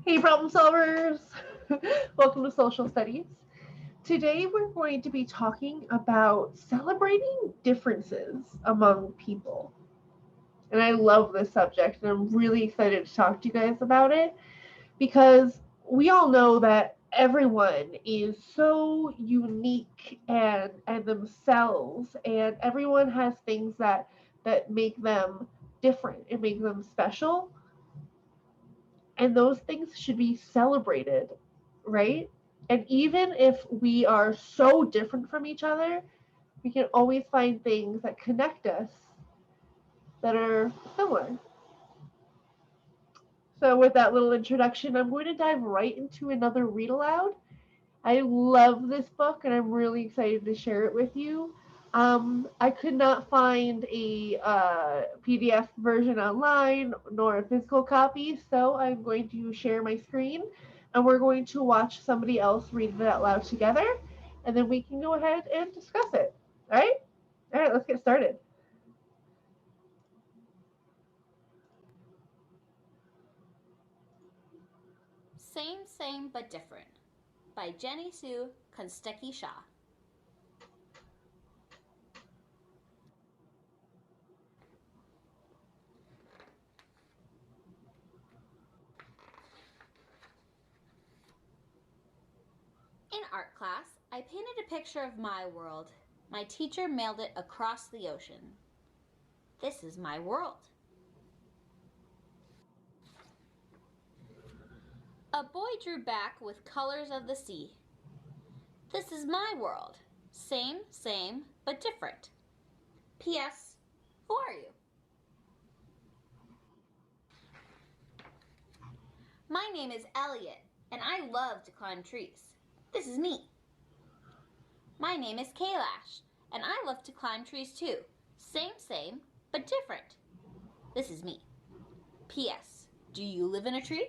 Hey, problem solvers! Welcome to Social Studies. Today we're going to be talking about celebrating differences among people. And I love this subject, and I'm really excited to talk to you guys about it because we all know that everyone is so unique and themselves, and everyone has things that make them different and make them special, and those things should be celebrated, right? And even if we are so different from each other, we can always find things that connect us that are similar. So, with that little introduction, I'm going to dive right into another read aloud. I love this book and I'm really excited to share it with you. I could not find a PDF version online nor a physical copy, so I'm going to share my screen and we're going to watch somebody else read it out loud together, and then we can go ahead and discuss it. All right? All right, let's get started. Same but different by Jenny Sue Konstecki Shaw. In art class, I painted a picture of my world. My teacher mailed it across the ocean. This is my world. A boy drew back with colors of the sea. This is my world. Same but different. P.S. Who are you? My name is Elliot, and I love to climb trees. This is me. My name is Kailash, and I love to climb trees too. Same but different. This is me. P.S. Do you live in a tree?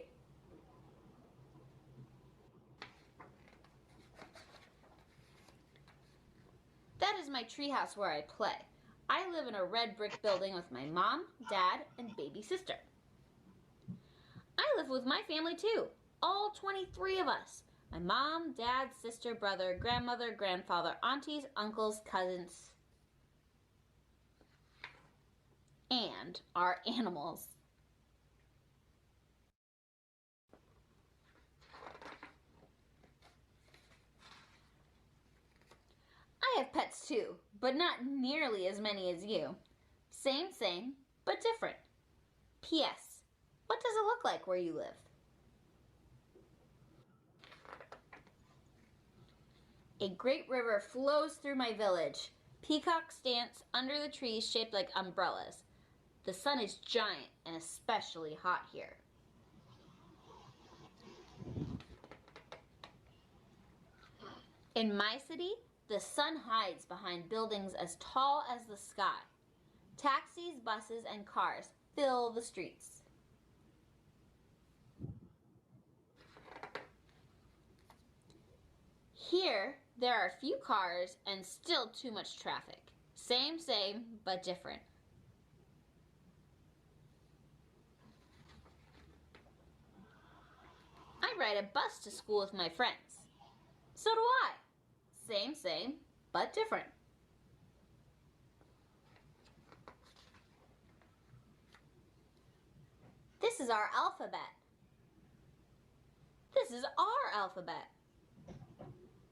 That is my treehouse where I play. I live in a red brick building with my mom, dad, and baby sister. I live with my family too. All 23 of us. My mom, dad, sister, brother, grandmother, grandfather, aunties, uncles, cousins, and our animals. I have pets too, but not nearly as many as you. Same but different. P.S. What does it look like where you live? A great river flows through my village. Peacocks dance under the trees shaped like umbrellas. The sun is giant and especially hot here. In my city, the sun hides behind buildings as tall as the sky. Taxis, buses, and cars fill the streets. Here, there are few cars and still too much traffic. Same but different. I ride a bus to school with my friends. So do I. Same but different. This is our alphabet. This is our alphabet.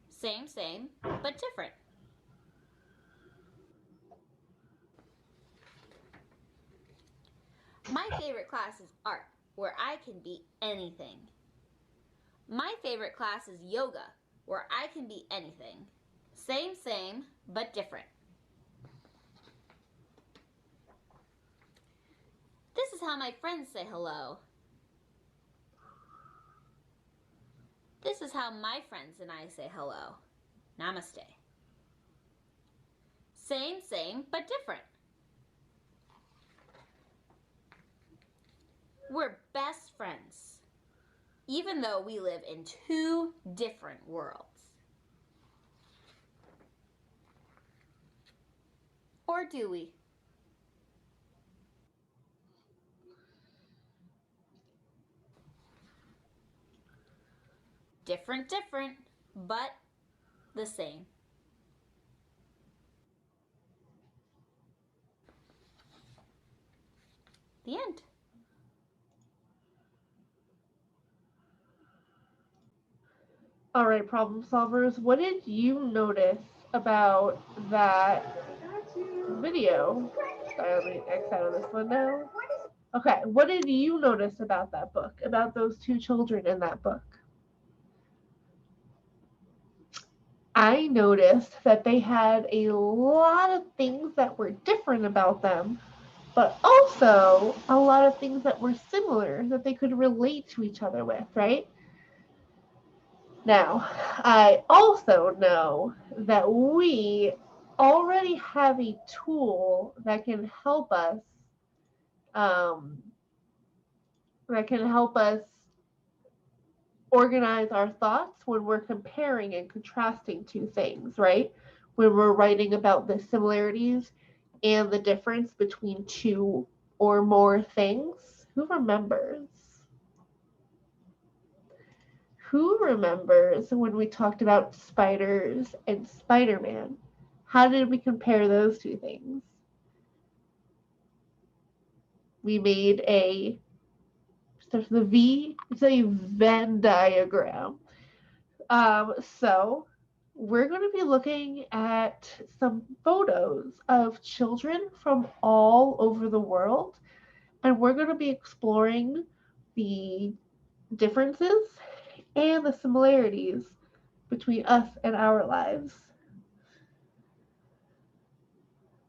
Same but different. My favorite class is art, where I can be anything. My favorite class is yoga, where I can be anything. Same but different. This is how my friends say hello. This is how my friends and I say hello. Namaste. Same but different. We're best friends, even though we live in two different worlds. Or do we? Different, but the same. The end. All right, problem solvers, what did you notice about that video? Sorry, let me X out of this window. Okay, what did you notice about that book, about those two children in that book? I noticed that they had a lot of things that were different about them, but also a lot of things that were similar that they could relate to each other with, right? Now, I also know that we already have a tool that can help us um, organize our thoughts when we're comparing and contrasting two things, right? When we're writing about the similarities and the difference between two or more things. Who remembers? Who remembers when we talked about spiders and Spider-Man? How did we compare those two things? We made starts with a V, it's a Venn diagram. So we're going to be looking at some photos of children from all over the world, and we're going to be exploring the differences and the similarities between us and our lives.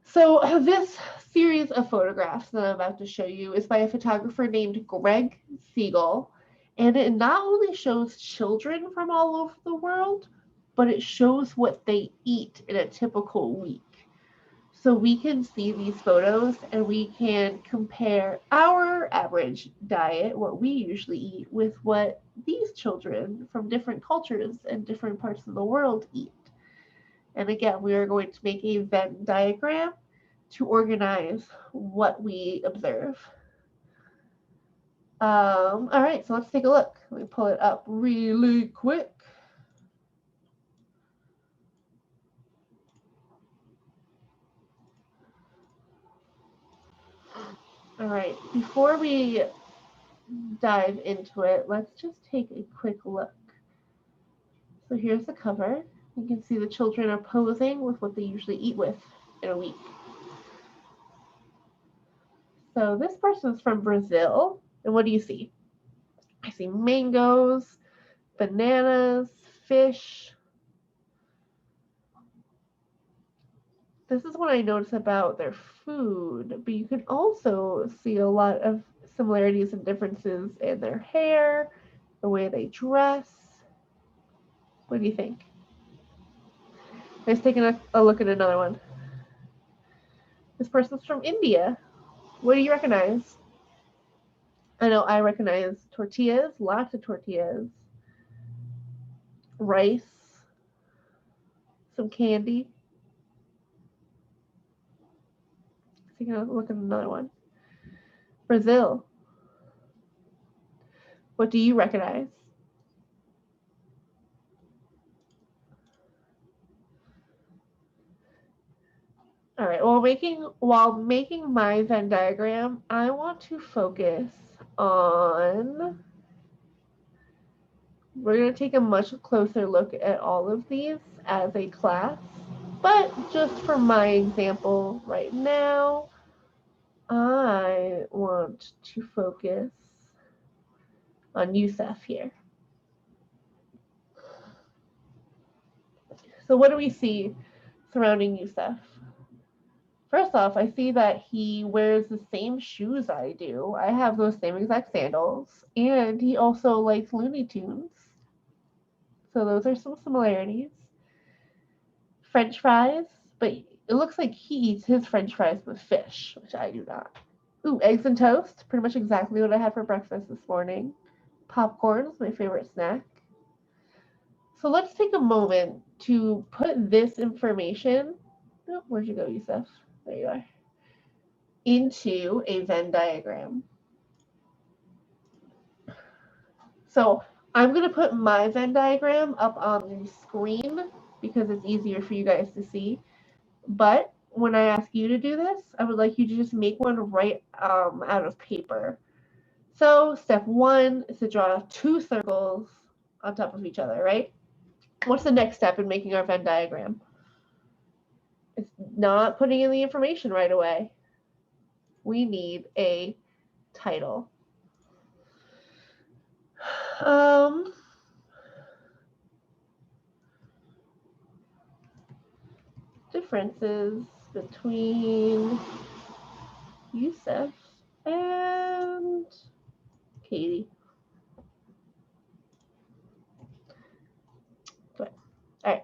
So this series of photographs that I'm about to show you is by a photographer named Greg Siegel, and it not only shows children from all over the world, but it shows what they eat in a typical week. So we can see these photos and we can compare our average diet, what we usually eat, with what these children from different cultures and different parts of the world eat. And again, we are going to make a Venn diagram to organize what we observe. All right, so let's take a look. Let me pull it up really quick. All right, before we dive into it, let's just take a quick look. So here's the cover. You can see the children are posing with what they usually eat with in a week. So this person's from Brazil, and what do you see? I see mangoes, bananas, fish. This is what I notice about their food, but you can also see a lot of similarities and differences in their hair, the way they dress. What do you think? Let's take a look at another one. This person's from India. What do you recognize? I know I recognize tortillas, lots of tortillas, rice, some candy. Let's take a look at another one. Brazil. What do you recognize? All right, while making my Venn diagram, I want to focus on, we're going to take a much closer look at all of these as a class, but just for my example right now, I want to focus on Yusuf here. So what do we see surrounding Yusuf? First off, I see that he wears the same shoes I do. I have those same exact sandals. And he also likes Looney Tunes. So those are some similarities. French fries, but it looks like he eats his French fries with fish, which I do not. Ooh, eggs and toast, pretty much exactly what I had for breakfast this morning. Popcorn is my favorite snack. So let's take a moment to put this information, oh, where'd you go, Yusuf? There you are. Into a Venn diagram. So I'm going to put my Venn diagram up on the screen because it's easier for you guys to see. But when I ask you to do this, I would like you to just make one right out of paper. So step 1 is to draw 2 circles on top of each other, right? What's the next step in making our Venn diagram? It's not putting in the information right away. We need a title. Differences between Yusuf and Katie. All right,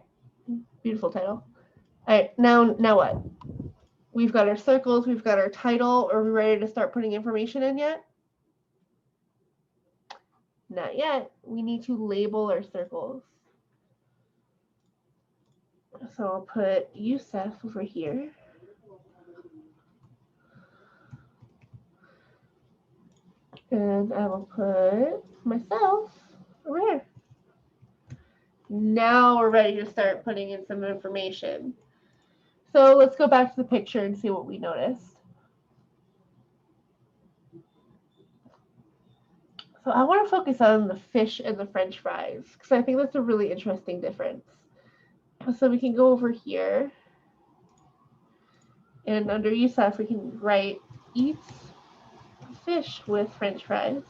beautiful title. All right, now what? We've got our circles, we've got our title. Are we ready to start putting information in yet? Not yet. We need to label our circles. So I'll put Yusuf over here. And I will put myself over here. Now we're ready to start putting in some information. So let's go back to the picture and see what we noticed. So I want to focus on the fish and the French fries because I think that's a really interesting difference. So we can go over here and under Yusuf we can write eats fish with French fries.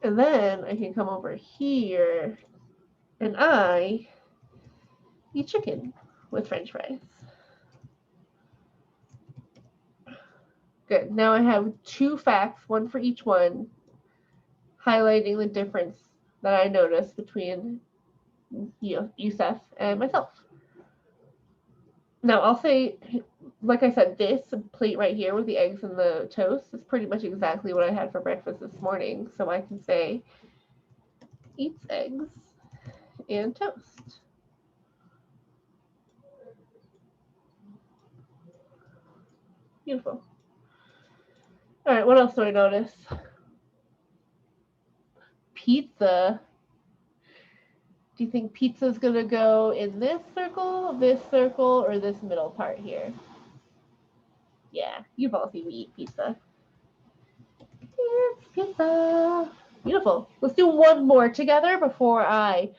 And then I can come over here and I eat chicken with French fries. Good. Now I have 2 facts, one for each one, highlighting the difference that I noticed between Yusuf and myself. Now I'll say, like I said, this plate right here with the eggs and the toast is pretty much exactly what I had for breakfast this morning. So I can say eats eggs and toast. Beautiful. All right, what else do I notice? Pizza. Do you think pizza is going to go in this circle, or this middle part here? Yeah, you've all seen me eat pizza. It's pizza. Beautiful. Let's do one more together before I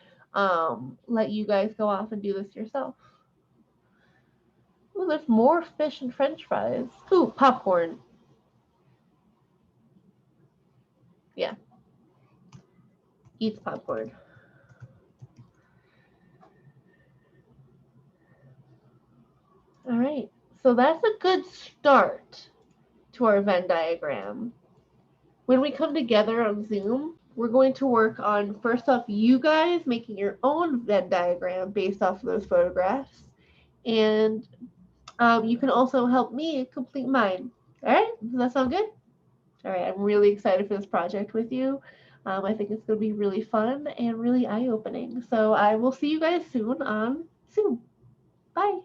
let you guys go off and do this yourself. Ooh, there's more fish and French fries. Ooh, popcorn. Yeah. Eats popcorn. All right. So that's a good start to our Venn diagram. When we come together on Zoom, we're going to work on, first off, you guys making your own Venn diagram based off of those photographs. And you can also help me complete mine. All right? Does that sound good? All right. I'm really excited for this project with you. I think it's going to be really fun and really eye-opening. So I will see you guys soon on Zoom. Bye.